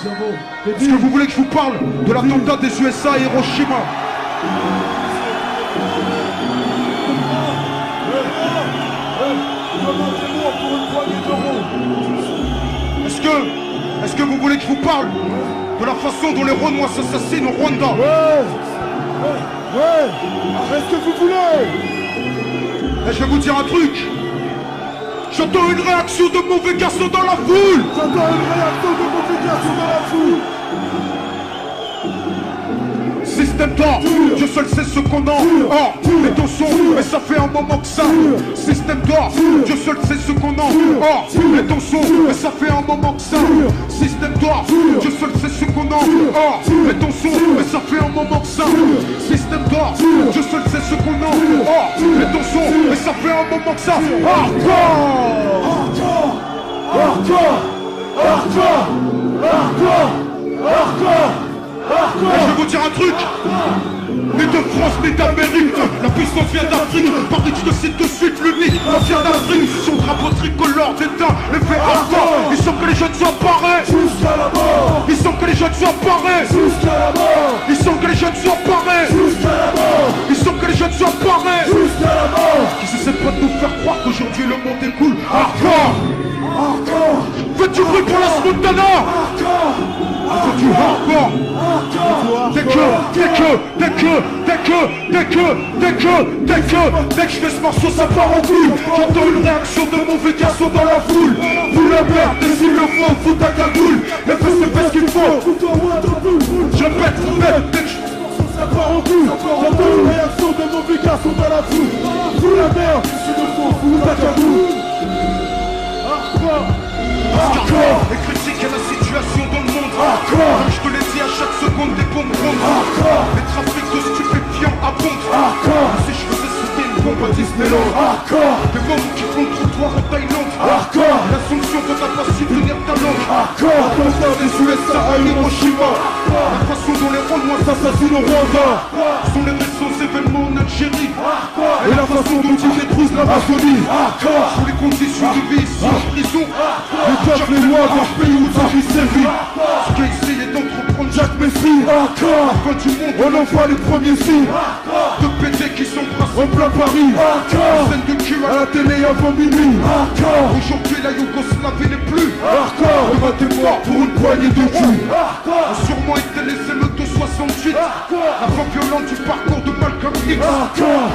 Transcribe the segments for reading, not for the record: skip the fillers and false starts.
Est-ce que vous voulez que je vous parle de l'attentat des USA à Hiroshima? Est-ce que vous voulez que je vous parle de la façon dont les Rwandais s'assassinent au Rwanda? Ouais. Est-ce que vous voulez? Et je vais vous dire un truc. J'entends une réaction de mauvais garçon dans la foule. J'entends une réaction de mauvais garçon dans la foule. Système d'or, Dieu seul sait ce qu'on en or. Mais ton son, mais ça fait un moment que ça. Système d'or, Dieu seul sait ce qu'on en or. Mais ton son, mais ça fait un moment que ça. Système d'or, Dieu seul sait ce qu'on en or. Mais ton son, mais ça fait un moment que ça. Système d'or, Dieu seul sait ce qu'on en or. Mais ton son, mais ça fait un moment que ça. Et je vais vous dire un truc. Ni de France, ni d'Amérique. La puissance vient d'Afrique. Paris, je te cite de suite l'unique. On vient d'Afrique. Son drapeau tricolore d'éteint. L'effet hardcore. Ils sentent que les jeunes soient parés. Jusqu'à la mort. Ils sentent que les jeunes soient parés. Jusqu'à la mort. Ils sentent que les jeunes soient parés. Jusqu'à la mort. Ils sentent que les jeunes soient parés. Jusqu'à la mort. Qui essaient pas de nous faire croire qu'aujourd'hui le monde est cool. Hardcore. Faites du bruit pour la Smontana. Faites du hardcore. Dès que je fais ce morceau, ça part en couille. J'entends une réaction de mauvais garçon dans la foule. Vous la merde, et s'il le faut, fout ta cagoule. Mais fais ce qu'il faut. Je pète, dès que je... Ça part en couille. J'entends une réaction de mauvais garçon dans la foule. Vous la merde, et s'il le faut, fout ta cagoule. Et critiquer la situation dans le monde. Comme je te l'ai dit, à chaque seconde des bombes grondent. Les trafics de stupéfiants abondent. Si je faisais sauter une bombe à 10 mélos. Des bombes qui font le trottoir en Thaïlande. L'assomption de ta passive tenir ta langue. L'attentat des USA à Hiroshima. La façon dont les Rwandais s'assassinent au Rwanda. Sont les récents événements en Algérie. Et la façon dont ils détruisent l'Amazonie. Sous les conditions de vie ici en prison. Les lois dans le pays où Paris sévit. Ce qu'a essayé d'entreprendre Jacques Messi. À la fin du monde, on envoie les premiers signes de pétés qui sont en plein Paris. Scène de cul à la télé avant minuit. Aujourd'hui la Yougoslavie n'est plus. Le vote est mort pour une poignée de cul. A sûrement été les émeutes de 68. La fin violente du parcours de Malcolm X.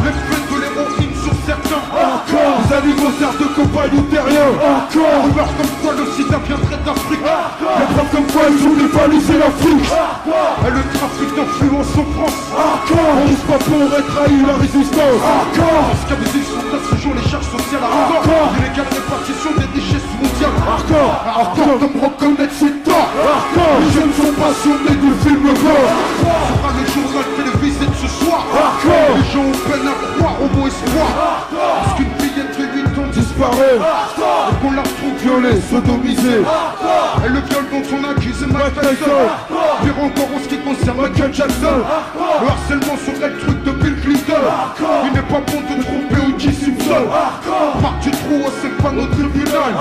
L'effet de l'héroïne sur certains. Les anniversaires de campagne ou terriens. Rumeurs comme quoi le sida viendrait d'Afrique. Les preuves comme quoi ils ont dévalisé l'Afrique. Et le trafic d'influence en France. On risque pas pour aurait trahi la résistance. Parce qu'avec sont à ce jour les charges sociales à record. Illégale répartition des richesses mondiales. Hardcore de me reconnaître c'est tort. Les jeunes sont passionnés du film gore. Sera le journal télévisé de ce soir. Les gens ont peine à croire au mot espoir. Parce qu'une fillette de 8 ans disparaît. Et qu'on la retrouve violée, sodomisée. Et le viol dont on accuse Mike Tyson. Pire encore en ce qui concerne Michael Jackson. Le harcèlement serait le truc de Bill Clinton. Il n'est pas bon de tromper O.J. Simpson. Part du trou, c'est pas notre tribunal.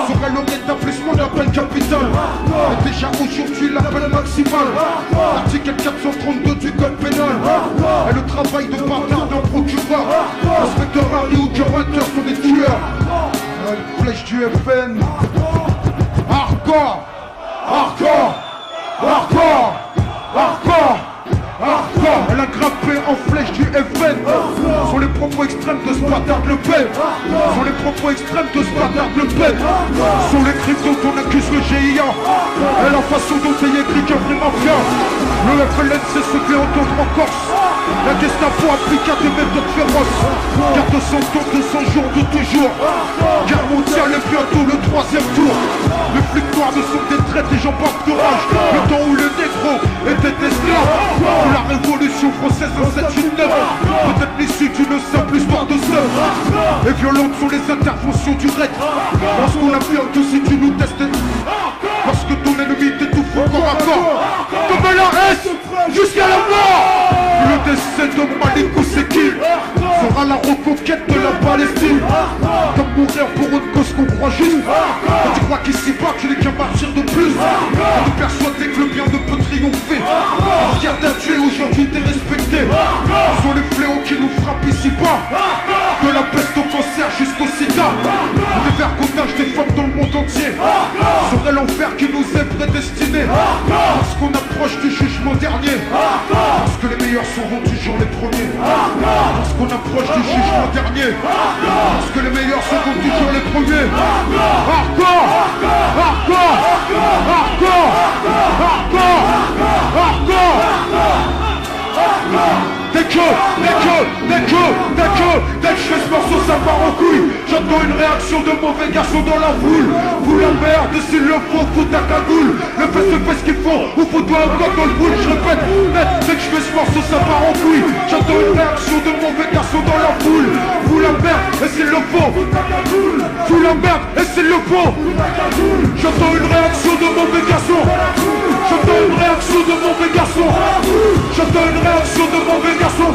Serait le rétablissement de la peine capitale. Et déjà aujourd'hui la peine maximale. L'article 432 du code pénal. Et le travail de bâtard d'un procureur. Inspecteur Harry ou Joe Hunter sont des tueurs. Une flèche du FN. Hardcore. Elle a grimpé en flèche du FN. Sont les propos extrêmes de ce bâtard de Le Pen. Sont les propos extrêmes de ce bâtard de Le Pen. Sont les crimes dont on accuse le GIA. Et la façon dont il est écrit qu'un vrai mafia. Le FLN c'est se fait entendre en Corse. La Gestapo applique à des méthodes féroces. Garde 200 tours, 200 jours de toujours. Guerre mondiale et bientôt le 3e tour. Les flics noirs ne sont des traites et j'en porte de rage. Le temps où les négros étaient esclaves. Où la révolution française en 7-8-9. Peut-être l'issue d'une simple histoire de seuf. Et violentes sont les interventions du raid. Parce qu'on affirme que si tu nous testes, parce que ton ennemi t'étouffe corps à corps. Comme la S jusqu'à la mort. Le décès de Malik Oussekine sera la reconquête de la Palestine. Comme mourir pour une cause qu'on croit juste. Quand tu crois qu'ici bas tu n'es qu'un martyr de plus. On te persuade gentil, t'es respecté. Ce sont les fléaux qui nous frappent ici-bas. De la peste au cancer jusqu'au sida. Des vergondages des femmes dans le monde entier. Serait l'enfer qui nous est prédestiné. Parce qu'on approche du jugement dernier. Parce que les meilleurs seront toujours les premiers. Parce qu'on approche du jugement dernier. Parce que les meilleurs seront toujours les premiers. Hardcore, hardcore, hardcore, hardcore, hardcore. Dès que je fais ce morceau ça part en couille. J'entends une réaction de mauvais garçons dans la foule. Vous la merde s'il le faut, faut ta cagoule. Le fait ce qu'il faut, ou faut-toi un bloc dans le boule. Je répète, dès que je fais ce morceau ça part en couille. J'entends une réaction de mauvais garçons dans la foule. Vous la merde et s'il le faut, vous la merde et s'il le faut. J'entends une réaction de mauvais garçons. J'entends une réaction de mauvais garçons. J'entends une réaction de mauvais garçons.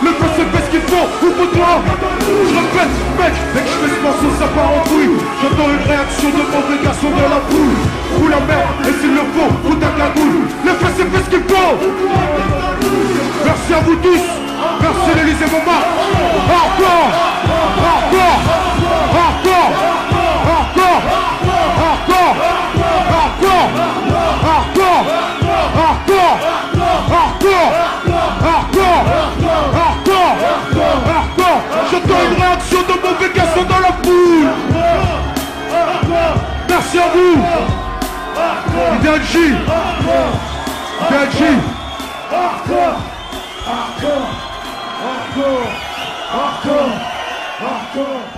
Le fait ce qu'il faut, ou pour toi. Je répète, mec, dès que je fais ce morceau ça part en couille. J'entends une réaction de mauvais garçons dans la foule. Fous la merde, et s'il le faut, fous ta cagoule. Le fait ce qu'il faut. Merci à vous tous. Merci l'Élysée Montmartre. Hardcore, hardcore, hardcore, hardcore, hardcore, hardcore, hardcore, hardcore, hardcore, hardcore, hardcore, hardcore. J'entends une réaction de mauvais garçons dans la foule. Merci à vous. Idalji. Idalji. Hardcore, hardcore, hardcore, hardcore, hardcore.